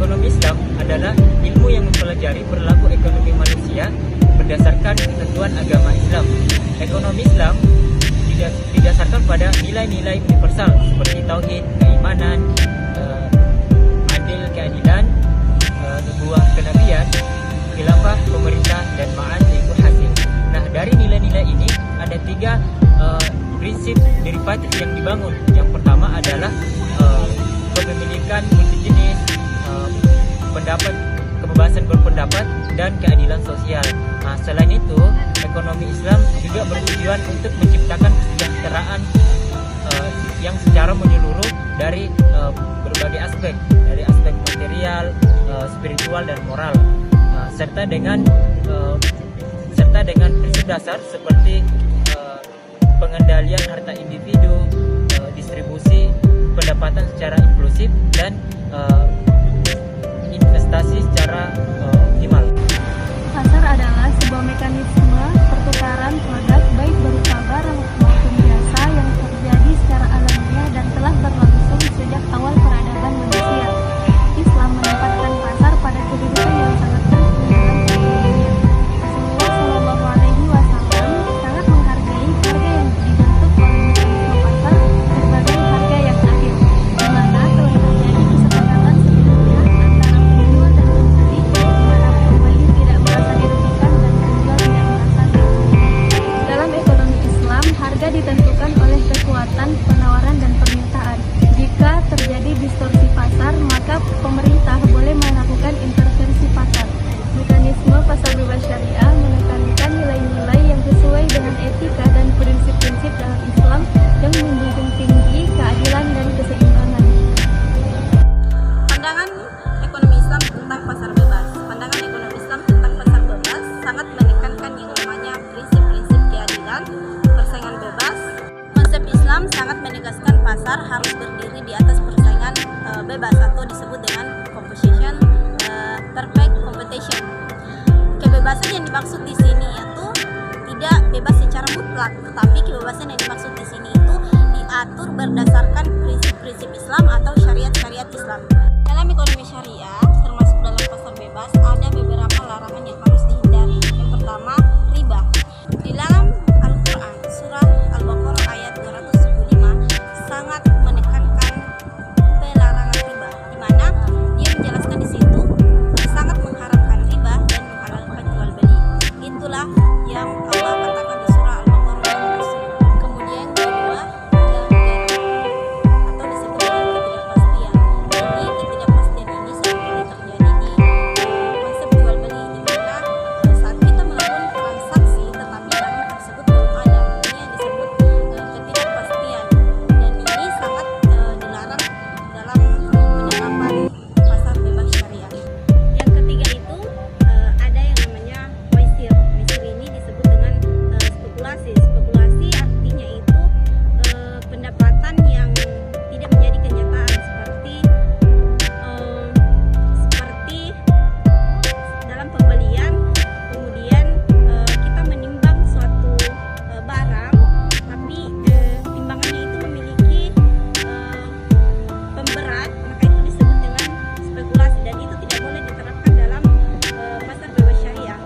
Ekonomi Islam adalah ilmu yang mempelajari perilaku ekonomi manusia berdasarkan ketentuan agama Islam. Ekonomi Islam didasarkan pada nilai-nilai universal seperti tauhid, keimanan, adil, keadilan, nubuwah, kenabian, khilafah, pemerintah, dan ma'ad yaitu hasil. Nah, dari nilai-nilai ini ada tiga prinsip derivatif yang dibangun. Yang pertama adalah kepemilikan multijenis, kebebasan berpendapat, dan keadilan sosial. Nah, selain itu, ekonomi Islam juga bertujuan untuk menciptakan kesejahteraan yang secara menyeluruh dari berbagai aspek, dari aspek material, spiritual, dan moral, serta dengan prinsip dasar seperti pengendalian harta individu, distribusi pendapatan secara inklusif, dan investasi secara optimal. Pasar adalah sebuah mekanisme pertukaran produk baik berupa barang maupun jasa yang terjadi secara alamiah dan telah berlangsung sejak awal peradaban manusia. Islam menempatkan pasar pada kedudukan yang sangat penting dalam ekonominya. Rasulullah Shallallahu Alaihi Wasallam sangat menghargai harga yang dibentuk oleh mekanisme pasar sebagai harga yang adil, di mana telah terjadi kesepakatan sebelumnya antara penjual dan pembeli, di mana pembeli tidak merasa dirugikan dan penjual tidak merasa dirugikan. Dalam ekonomi Islam, harga ditentukan oleh kekuatan penawaran dan permintaan. Jika terjadi distorsi pasar, maka pemerintah boleh melakukan intervensi pasar. Mekanisme pasar bebas syariah menekankan nilai-nilai yang sesuai dengan etika dan prinsip-prinsip dalam Islam yang menjunjung tinggi keadilan dan keseimbangan. Pandangan ekonomi Islam tentang pasar bebas. Pandangan ekonomi Islam tentang pasar bebas sangat menekankan yang namanya prinsip-prinsip keadilan, persaingan bebas. Konsep Islam sangat menegaskan pasar harus berdiri di atas persaingan bebas atau disebut dengan perfect competition. Kebebasan yang dimaksud di sini itu tidak bebas secara mutlak, tetapi kebebasan yang dimaksud di sini itu diatur berdasarkan prinsip-prinsip Islam atau syariat-syariat Islam. Dalam ekonomi syariah, termasuk dalam pasar bebas, ada beberapa larangan yang harus dihindari. Yang pertama, riba. Di dalam Al-Quran, surah Al-Baqarah ayat 275 sangat menekankan pelarangan riba, di mana dia menjelaskan di situ sangat mengharamkan riba dan menghalalkan jual beli. Itulah yang Allah katakan di surah Al-Baqarah ayat 2. Kemudian kedua, atau disebut dengan ketidakpastian. Ini ketidakpastian ini seringkali terjadi di konsep jual beli, di mana saat kita melakukan transaksi tetapi barang tersebut belum ada. Ini yang disebut ketidakpastian, dan ini sangat dilarang dalam penerapan pasar bebas syariah. Yang ketiga itu ada yang namanya maisir. Maisir ini disebut dengan spekulasi. Spekulasi artinya itu pendapatan yang tidak menjadi kenyataan, seperti dalam pembelian, kemudian kita menimbang suatu barang, tapi timbangannya itu memiliki pemberat, maka itu disebut dengan spekulasi, dan itu tidak boleh diterapkan dalam pasar bebas syariah.